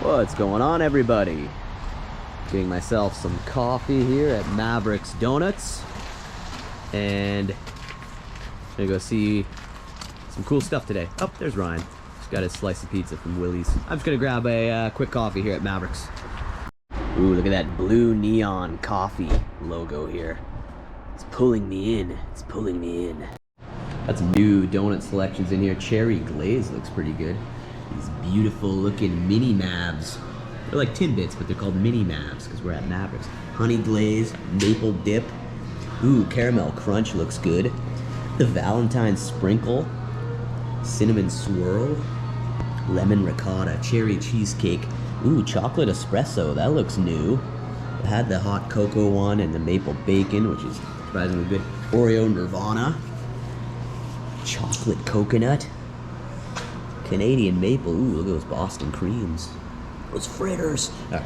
What's going on, everybody? Getting myself some coffee here at Mavericks Donuts, and I'm gonna go see some cool stuff today. Oh, there's Ryan. Just got his slice of pizza from Willie's. I'm just gonna grab a quick coffee here at Mavericks. Ooh, look at that blue neon coffee logo here. It's pulling me in. It's pulling me in. Got some new donut selections in here. Cherry glaze looks pretty good. These beautiful looking mini Mavs. They're like Timbits, but they're called mini Mavs because we're at Mavericks. Honey glaze, maple dip. Ooh, caramel crunch looks good. The Valentine sprinkle, cinnamon swirl, lemon ricotta, cherry cheesecake. Ooh, chocolate espresso, that looks new. I had the hot cocoa one and the maple bacon, which is surprisingly good. Oreo Nirvana, chocolate coconut, Canadian maple. Ooh, look at those Boston creams. Those fritters. All right,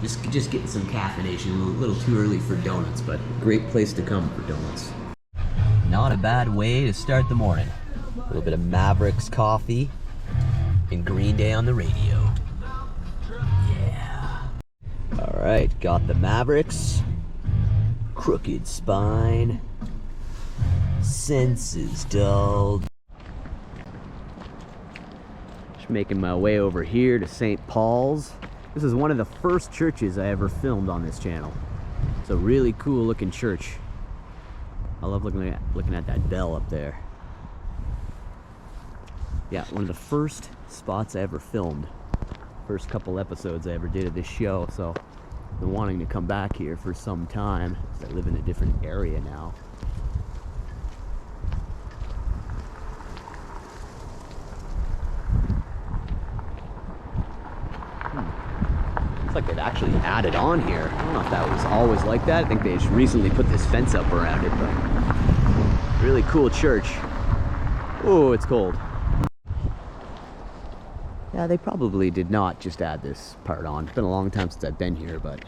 just getting some caffeination. A little too early for donuts, but great place to come for donuts. Not a bad way to start the morning. A little bit of Mavericks coffee and Green Day on the radio. Yeah. All right, got the Mavericks. Crooked spine. Senses dulled. Making my way over here to St. Paul's. This is one of the first churches I ever filmed on this channel. It's a really cool looking church. I love looking at that bell up there. Yeah, one of the first spots I ever filmed. First couple episodes I ever did of this show, so I've been wanting to come back here for some time because I live in a different area now. Like they've actually added on here. I don't know if that was always like that. I think they just recently put this fence up around it, but really cool church. Oh, it's cold. Yeah, they probably did not just add this part on. It's been a long time since I've been here, but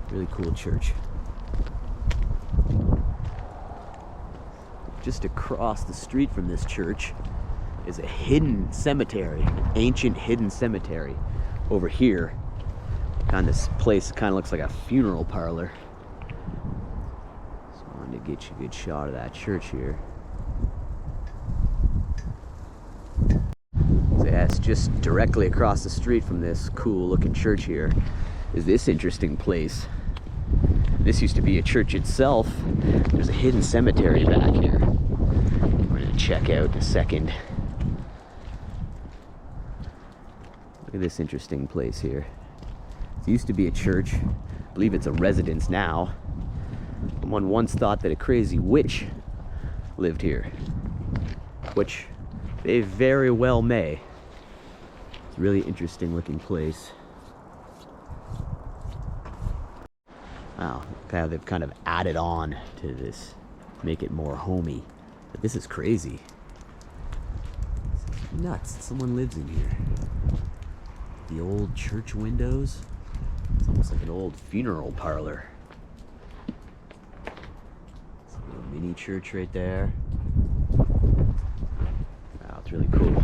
really cool church. Just across the street from this church is a hidden cemetery, ancient hidden cemetery. Over here, this place kind of looks like a funeral parlor. Just wanted to get you a good shot of that church here. So yeah, it's just directly across the street from this cool looking church here is this interesting place. This used to be a church itself. There's a hidden cemetery back here we're gonna check out in a second. Look at this interesting place here. It used to be a church. I believe it's a residence now. Someone once thought that a crazy witch lived here, which they very well may. It's a really interesting looking place. Wow, they've kind of added on to this, make it more homey. But this is crazy. It's nuts. Someone lives in here. The old church windows. It's almost like an old funeral parlor. It's a little mini church right there. Wow, it's really cool.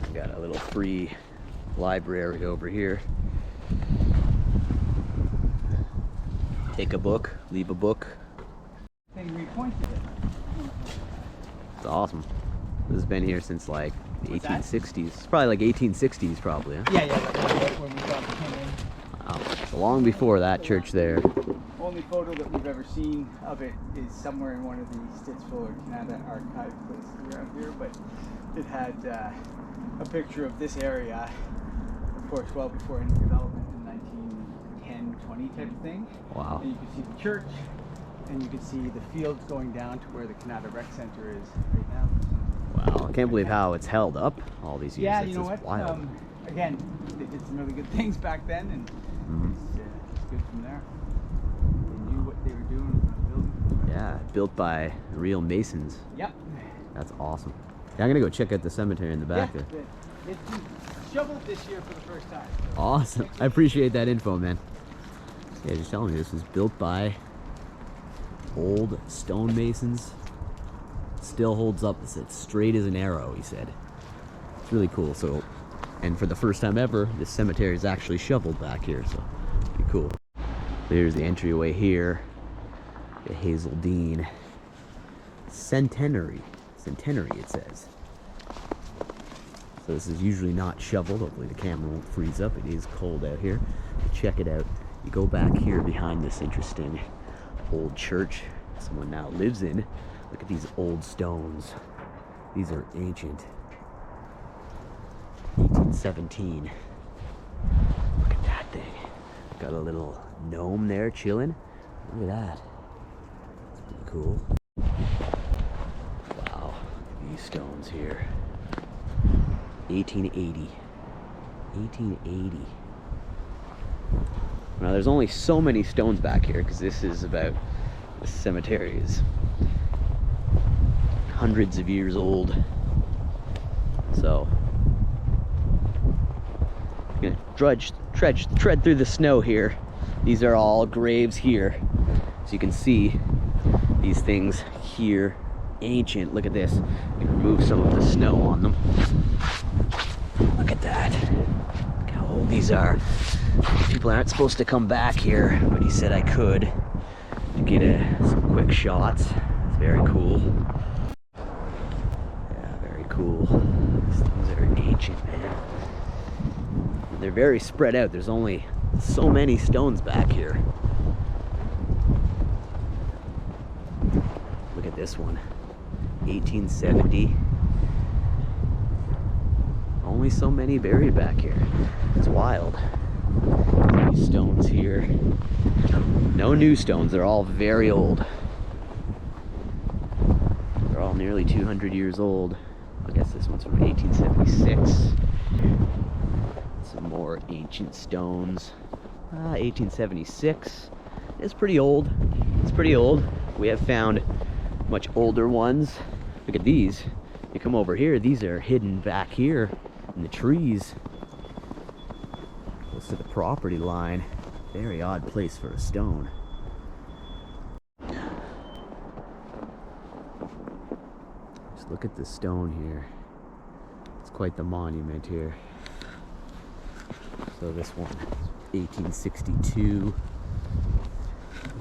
We got a little free library over here. Take a book, leave a book. It's awesome. This has been here since like the 1860s. It's probably like 1860s probably, huh? Yeah, that's when we came in. Wow, so long before that church there. Only photo that we've ever seen of it is somewhere in one of the Stittsville or Canada archive places around here, but it had a picture of this area, of course, well before any development in 1910, 20 type of thing. Wow. And you can see the church, and you can see the fields going down to where the Canada Rec Center is right now. Wow, I can't believe how it's held up all these years. Yeah, It's you know just what? Wild. Again, they did some really good things back then, and it's good from there. They knew what they were doing when building. Yeah, built by real masons. Yep. That's awesome. Yeah, I'm gonna go check out the cemetery in the back there. It's shoveled this year for the first time. So. Awesome. I appreciate that info, man. Yeah, just telling me this was built by old stonemasons. Still holds up. It's straight as an arrow, he said. It's really cool. So, and for the first time ever, this cemetery is actually shoveled back here, so pretty cool. There's the entryway here. The Hazeldean Centenary it says. So this is usually not shoveled. Hopefully the camera won't freeze up. It is cold out here. Check it out. You go back here behind this interesting old church someone now lives in. Look at these old stones. These are ancient. 1817. Look at that thing. Got a little gnome there chilling. Look at that. It's pretty cool. Wow. These stones here. 1880. 1880. Now there's only so many stones back here because this cemetery is hundreds of years old. So I'm gonna tread through the snow here. These are all graves here. So you can see these things here, ancient. Look at this. You can remove some of the snow on them. Look at that. Look how old these are. People aren't supposed to come back here, but he said I could to get some quick shots. It's very cool. Yeah, very cool. These things are ancient, man. And they're very spread out. There's only so many stones back here. Look at this one. 1870. Only so many buried back here. It's wild. These stones here. No new stones. They're all very old. They're all nearly 200 years old. I guess this one's from 1876. Some more ancient stones. 1876. It's pretty old. It's pretty old. We have found much older ones. Look at these. You come over here, these are hidden back here in the trees. Close to the property line. Very odd place for a stone. Just look at the stone here. It's quite the monument here. So this one, 1862.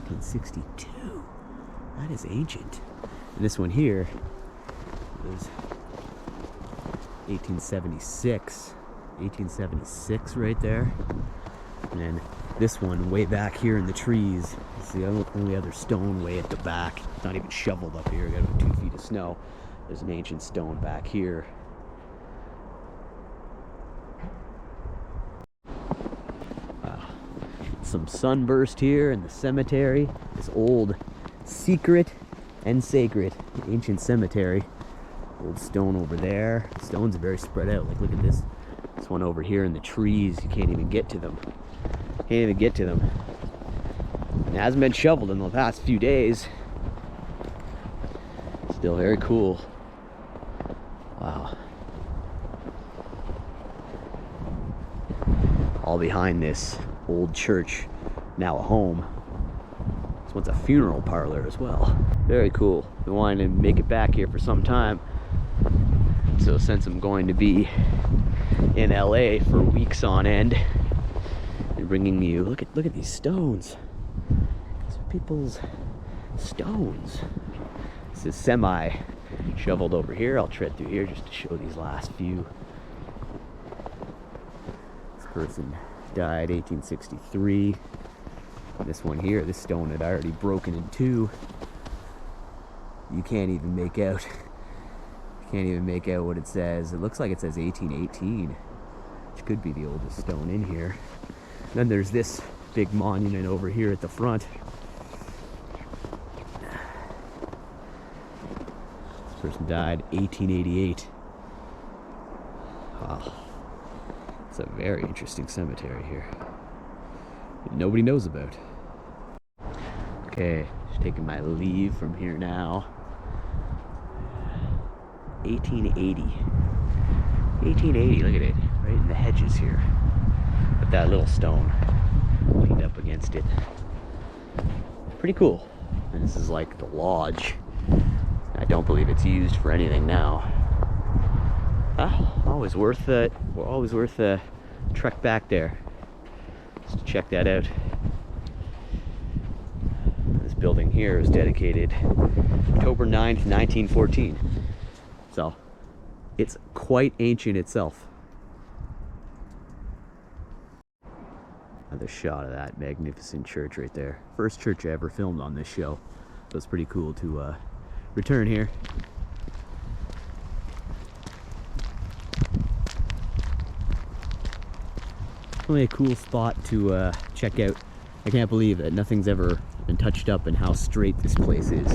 1862. That is ancient. And this one here is 1876. 1876 right there. And then this one way back here in the trees. It's the only other stone way at the back. It's not even shoveled up here. Got about 2 feet of snow. There's an ancient stone back here. Some sunburst here in the cemetery. This old secret and sacred ancient cemetery. Old stone over there. Stones are very spread out. Like, look at this. This one over here in the trees. You can't even get to them. Can't even get to them. It hasn't been shoveled in the past few days. Still very cool. Wow. All behind this old church, now a home. This one's a funeral parlor as well. Very cool. Been wanting to make it back here for some time. So since I'm going to be in LA for weeks on end, and bringing you, look at these stones. These are people's stones. This is semi shoveled over here. I'll tread through here just to show these last few. This person died 1863. This one here, this stone had already broken in two. You can't even make out. Can't even make out what it says. It looks like it says 1818, which could be the oldest stone in here. And then there's this big monument over here at the front. This person died 1888. Wow. It's a very interesting cemetery here that nobody knows about. Okay, just taking my leave from here now. 1880. 1880, look at it. Right in the hedges here. With that little stone leaned up against it. Pretty cool. And this is like the lodge. I don't believe it's used for anything now. Always worth it. Always worth a trek back there just to check that out. This building here was dedicated October 9th, 1914. So it's quite ancient itself. Another shot of that magnificent church right there. First church I ever filmed on this show. So it's pretty cool to return here. Really a cool spot to check out. I can't believe that nothing's ever been touched up and how straight this place is.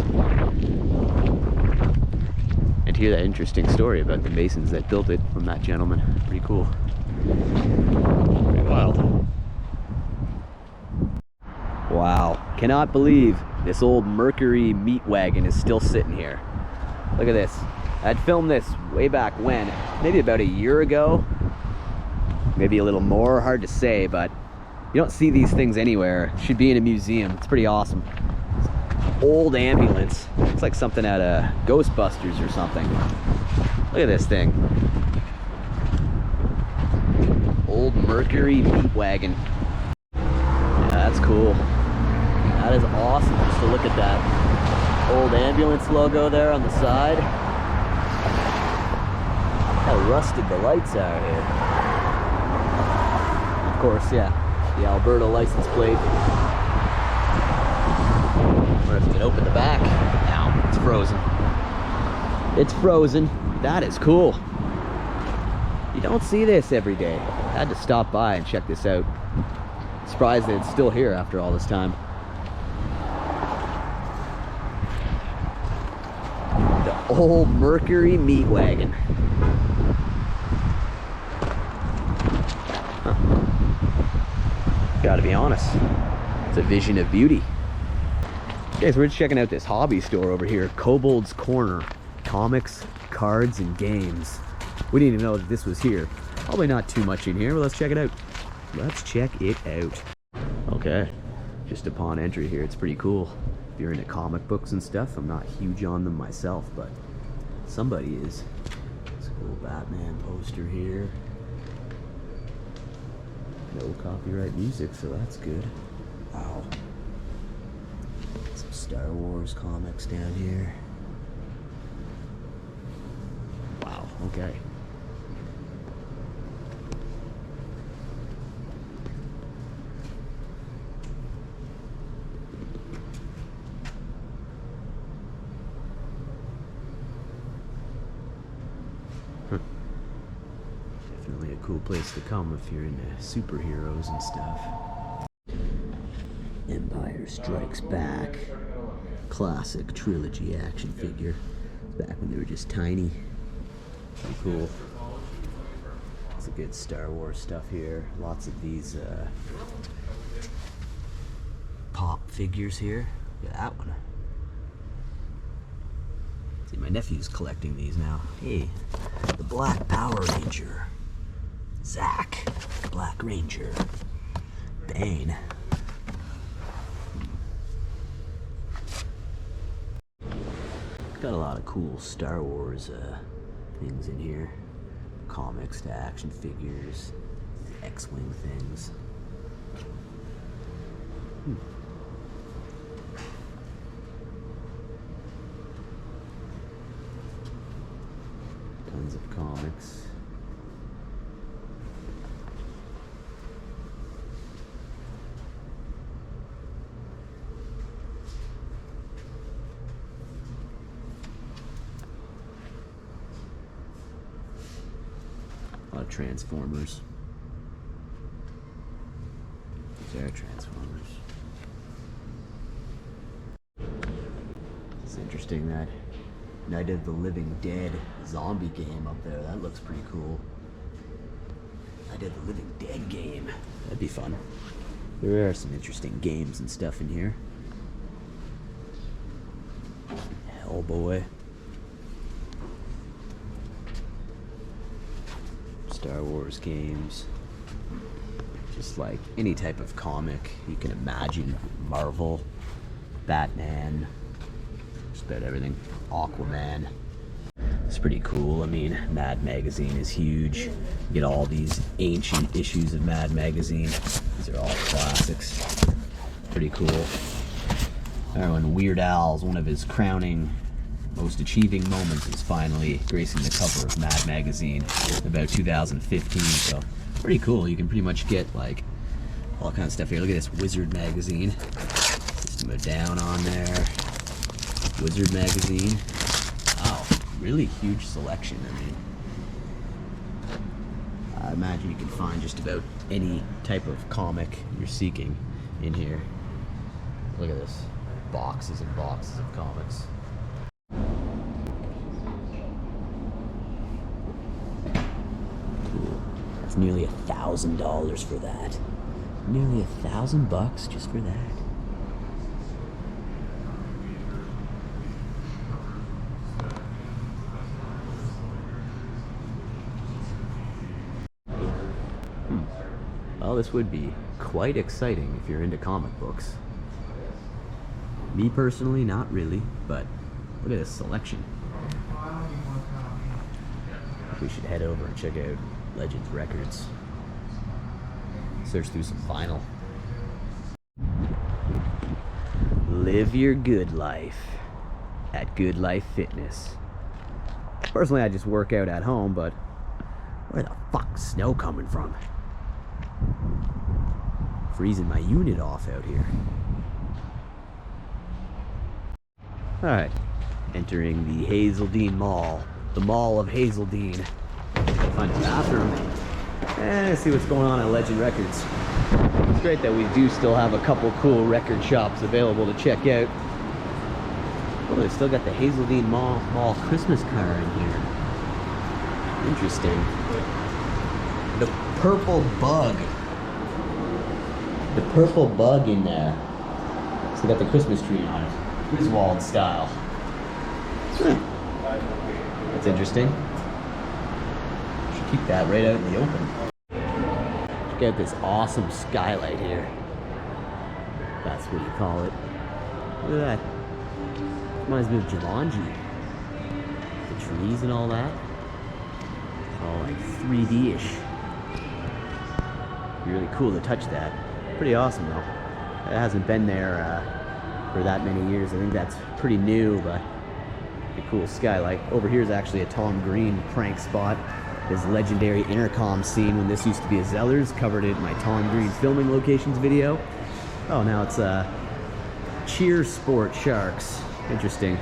And to hear that interesting story about the masons that built it from that gentleman. Pretty cool. Pretty wild. Wow, cannot believe this old Mercury meat wagon is still sitting here. Look at this. I'd filmed this way back when, maybe about a year ago. Maybe a little more, hard to say, but you don't see these things anywhere. It should be in a museum. It's pretty awesome. Old ambulance. Looks like something out of Ghostbusters or something. Look at this thing. Old Mercury meat wagon. Yeah, that's cool. That is awesome just to look at that old ambulance logo there on the side. How rusted the lights are here. Of course, yeah, the Alberta license plate. Wonder if you can open the back. No, it's frozen. It's frozen. That is cool. You don't see this every day. I had to stop by and check this out. Surprised that it's still here after all this time. The old Mercury meat wagon. Gotta be honest, it's a vision of beauty. Guys, we're just checking out this hobby store over here, Kobold's Corner. Comics, cards, and games. We didn't even know that this was here. Probably not too much in here, but let's check it out. Let's check it out. Okay, just upon entry here, it's pretty cool. If you're into comic books and stuff, I'm not huge on them myself, but somebody is. It's a cool Batman poster here. No copyright music, so that's good. Wow. Some Star Wars comics down here. Wow, okay. Definitely a cool place to come if you're into superheroes and stuff. Empire Strikes Back. Classic trilogy action figure. Back when they were just tiny. Pretty cool. Lots of good Star Wars stuff here. Lots of these pop figures here. Look at that one. See, my nephew's collecting these now. Hey, the Black Power Ranger. Zack, Black Ranger. Bane. Got a lot of cool Star Wars things in here. Comics to action figures, X-Wing things. Tons of comics. A lot of Transformers. These are Transformers. It's interesting that Night of the Living Dead zombie game up there. That looks pretty cool. Night of the Living Dead game. That'd be fun. There are some interesting games and stuff in here. Hellboy. Star Wars games. Just like any type of comic you can imagine. Marvel, Batman, just about everything. Aquaman. This It's pretty cool. I mean, Mad Magazine is huge. You get all these ancient issues of Mad Magazine. These are all classics. Pretty cool. And Weird Al's, one of his crowning, most achieving moments is finally gracing the cover of Mad Magazine about 2015. So pretty cool. You can pretty much get like all kinds of stuff here. Look at this Wizard Magazine. System of Down on there. Wizard Magazine. Wow, really huge selection. I mean, I imagine you can find just about any type of comic you're seeking in here. Look at this. Boxes and boxes of comics. Cool. That's nearly $1,000 for that. Nearly $1,000 just for that. Well, this would be quite exciting if you're into comic books. Me personally, not really, but look at this selection. We should head over and check out Legends Records. Search through some vinyl. Live your good life at Good Life Fitness. Personally, I just work out at home, but where the fuck's snow coming from? Freezing my unit off out here. Alright, entering the Hazeldean Mall. The Mall of Hazeldean. Find a bathroom. And see what's going on at Legend Records. It's great that we do still have a couple cool record shops available to check out. Oh, they still got the Hazeldean Mall Christmas car in here. Interesting. The purple bug. The purple bug in there. So they got the Christmas tree on it. Griswold style. That's interesting. Should keep that right out in the open. Check out this awesome skylight here. That's what you call it. Look at that. Reminds me of Jumanji. The trees and all that. It's all like 3D-ish. Be really cool to touch that. Pretty awesome though. It hasn't been there for that many years. I think that's pretty new, but a cool skylight. Over here is actually a Tom Green prank spot. His legendary intercom scene when this used to be a Zellers. Covered it in my Tom Green filming locations video. Oh, now it's Cheer Sport Sharks. Interesting.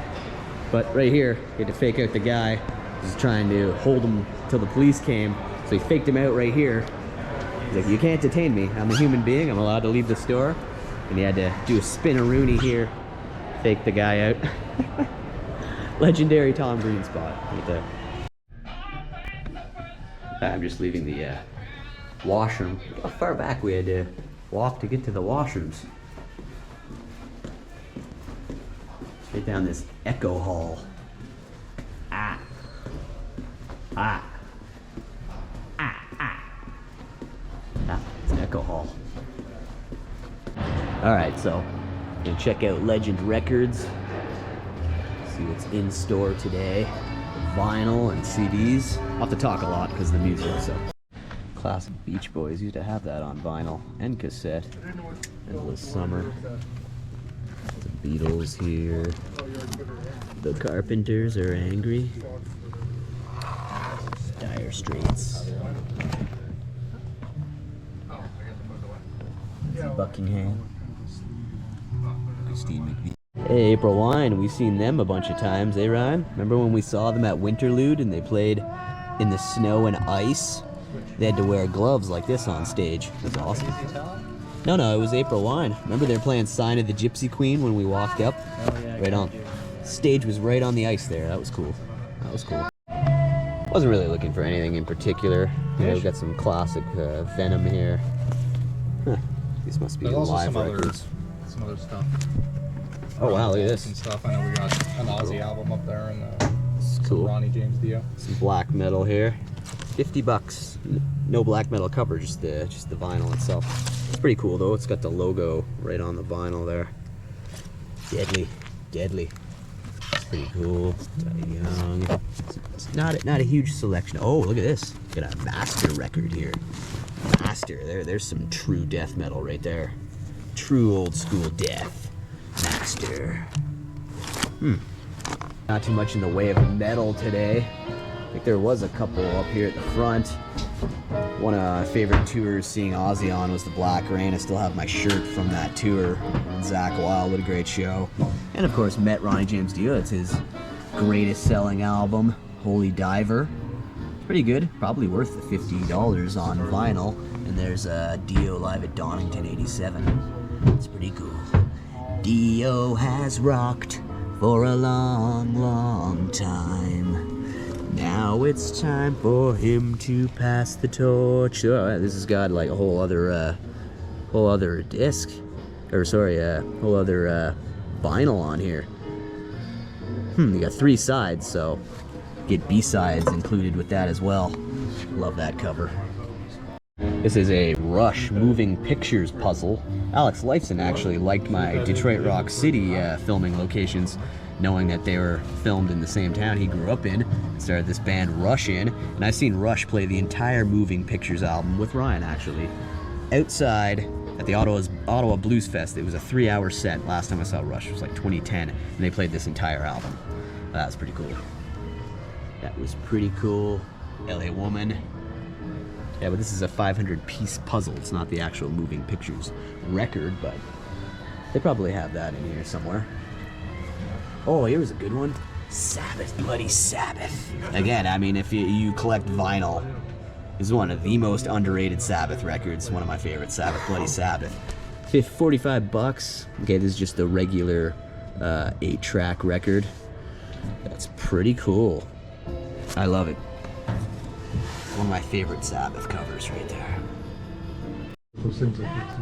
But right here, you had to fake out the guy who's trying to hold him till the police came. So he faked him out right here. He's like, you can't detain me. I'm a human being. I'm allowed to leave the store. And he had to do a spin-a-rooney here. Fake the guy out. Legendary Tom Green spot right there. I'm just leaving the washroom. Look how far back we had to walk to get to the washrooms. Straight down this echo hall. Ah. Ah. Ah. Ah. Ah, it's an echo hall. Alright, so I'm gonna check out Legend Records. See what's in store today. Vinyl and CDs. I'll have to talk a lot because of the music, so. Classic Beach Boys used to have that on vinyl and cassette. Endless Summer. The Beatles here. The Carpenters Are Angry. Dire Straits. Buckingham. Christine McVie. Hey, April Wine, we've seen them a bunch of times, eh, Ryan? Remember when we saw them at Winterlude and they played in the snow and ice? They had to wear gloves like this on stage. It was awesome. No, it was April Wine. Remember they were playing Sign of the Gypsy Queen when we walked up? Oh, yeah. Right on. Stage was right on the ice there. That was cool. That was cool. Wasn't really looking for anything in particular. You know, we've got some classic Venom here. Huh. These must be live records. Some other stuff. Oh wow, look at this. And stuff. I know we got an Aussie album up there and cool. Ronnie James Dio. Some black metal here. $50. No black metal cover, just the vinyl itself. It's pretty cool though. It's got the logo right on the vinyl there. Deadly, deadly. Pretty cool. Young. It's not a huge selection. Oh, look at this. Got a master record here. Master. There's some true death metal right there. True old school death. Master. Not too much in the way of metal today. I think there was a couple up here at the front. One of my favorite tours seeing Ozzy on was the Black Rain. I still have my shirt from that tour. Zakk Wylde, what a great show. And of course, met Ronnie James Dio. It's his greatest selling album, Holy Diver. Pretty good, probably worth the $50 on vinyl. And there's Dio live at Donington '87. It's pretty cool. Dio has rocked for a long, long time. Now it's time for him to pass the torch. Oh, this has got like a whole other disc, or sorry, whole other vinyl on here. You got 3 sides, so get B-sides included with that as well. Love that cover. This is a Rush moving pictures puzzle. Alex Lifeson actually liked my Detroit Rock City filming locations, knowing that they were filmed in the same town he grew up in. Started this band Rush in, and I've seen Rush play the entire moving pictures album with Ryan actually outside at the Ottawa Blues Fest. It was a 3-hour set. Last time I saw Rush, it was like 2010, and they played this entire album. That was pretty cool. That was pretty cool. LA Woman. Yeah, but this is a 500-piece puzzle. It's not the actual moving pictures record, but they probably have that in here somewhere. Oh, here was a good one. Sabbath, Bloody Sabbath. Again, I mean, if you collect vinyl, this is one of the most underrated Sabbath records. One of my favorites, Sabbath, Bloody Sabbath. $45. Okay, this is just the regular 8-track record. That's pretty cool. I love it. One of my favorite Sabbath covers right there.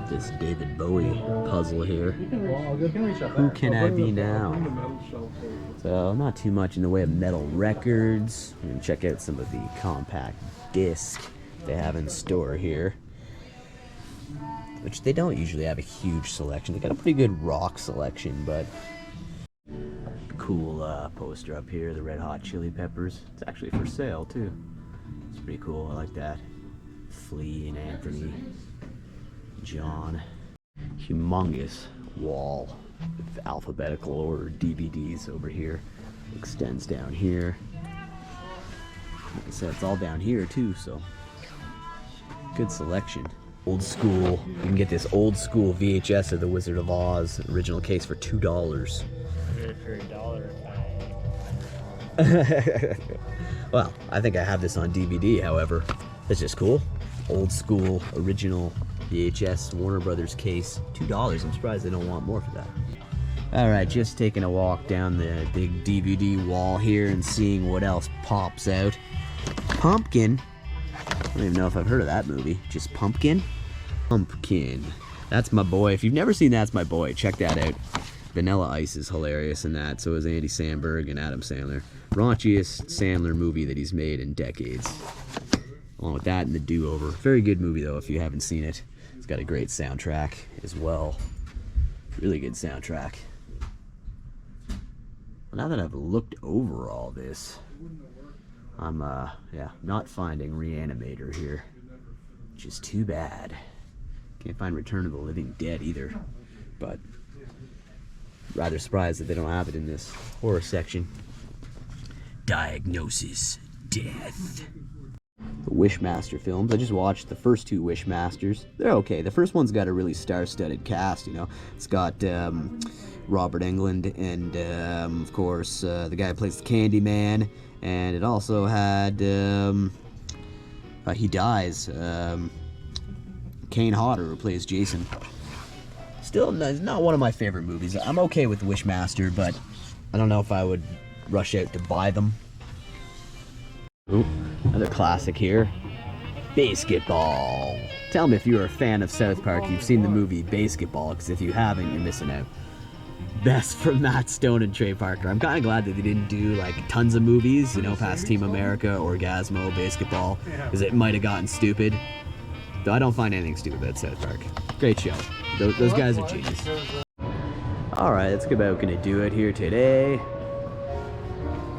This David Bowie puzzle here. Who can I be now? So not too much in the way of metal records. You can check out some of the compact disc they have in store here, which they don't usually have a huge selection. They got a pretty good rock selection, but cool poster up here, the Red Hot Chili Peppers. It's actually for sale too. It's pretty cool. I like that. Flea and Anthony. John. Humongous wall with alphabetical order DVDs over here. Extends down here. Like I said, it's all down here too, so good selection. Old school. You can get this old school VHS of The Wizard of Oz original case for $2. For $1. Well, I think I have this on DVD, however. It's just cool. Old school, original VHS Warner Brothers case. $2. I'm surprised they don't want more for that. Alright, just taking a walk down the big DVD wall here and seeing what else pops out. Pumpkin. I don't even know if I've heard of that movie. Just Pumpkin? Pumpkin. That's My Boy. If you've never seen That's My Boy, check that out. Vanilla Ice is hilarious in that. So is Andy Samberg and Adam Sandler. Raunchiest Sandler movie that he's made in decades. Along with that and The Do-Over. Very good movie though if you haven't seen it. It's got a great soundtrack as well. Really good soundtrack. Now that I've looked over all this, I'm not finding Reanimator here, which is too bad. Can't find Return of the Living Dead either, but rather surprised that they don't have it in this horror section. Diagnosis: Death. The Wishmaster films. I just watched the first 2 Wishmasters. They're okay. The first one's got a really star-studded cast, you know. It's got Robert Englund and, of course, the guy who plays the Candyman. And it also had, he dies, Kane Hodder, who plays Jason. Still, not one of my favorite movies. I'm okay with Wishmaster, but I don't know if I would rush out to buy them. Ooh, another classic here. Basketball. Tell me if you're a fan of South Park, you've seen the movie Basketball, because if you haven't, you're missing out. Best from Matt Stone and Trey Parker. I'm kind of glad that they didn't do like tons of movies, you know, past Team America, Orgasmo, Basketball, because it might have gotten stupid. Though I don't find anything stupid about South Park. Great show. Those guys are genius. Alright, that's about gonna do it here today.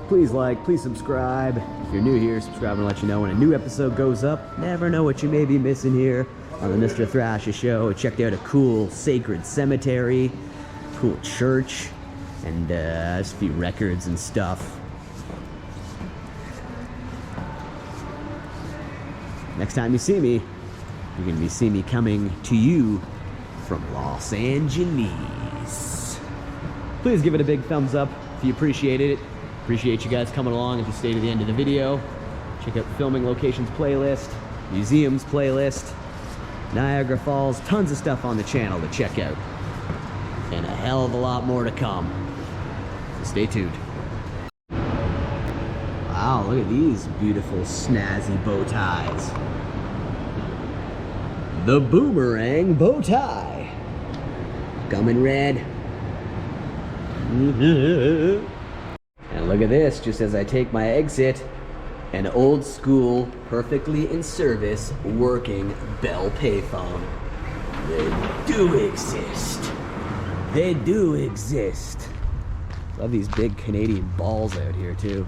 Please like, please subscribe. If you're new here, subscribe and let you know when a new episode goes up. Never know what you may be missing here on the Mr. Thrasha Show. Checked out a cool sacred cemetery, cool church, and just a few records and stuff. Next time you see me, you're gonna see me coming to you from Los Angeles. Please give it a big thumbs up if you appreciated it. Appreciate you guys coming along if you stay to the end of the video. Check out the filming locations playlist, museums playlist, Niagara Falls, tons of stuff on the channel to check out. And a hell of a lot more to come. So stay tuned. Wow, look at these beautiful snazzy bow ties. The boomerang bow tie. Come in red. And look at this, just as I take my exit, an old school, perfectly in service, working Bell payphone. They do exist. They do exist. Love these big Canadian balls out here too.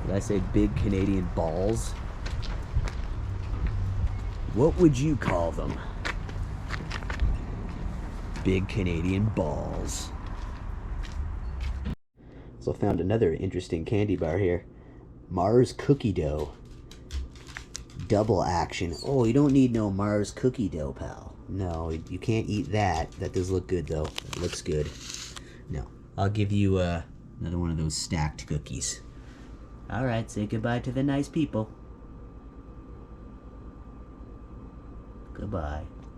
Did I say big Canadian balls? What would you call them? Big Canadian balls. Also found another interesting candy bar here. Mars cookie dough. Double action. Oh, you don't need no Mars cookie dough, pal. No, you can't eat that. That does look good though. It looks good. No, I'll give you another one of those stacked cookies. Alright, say goodbye to the nice people. Goodbye.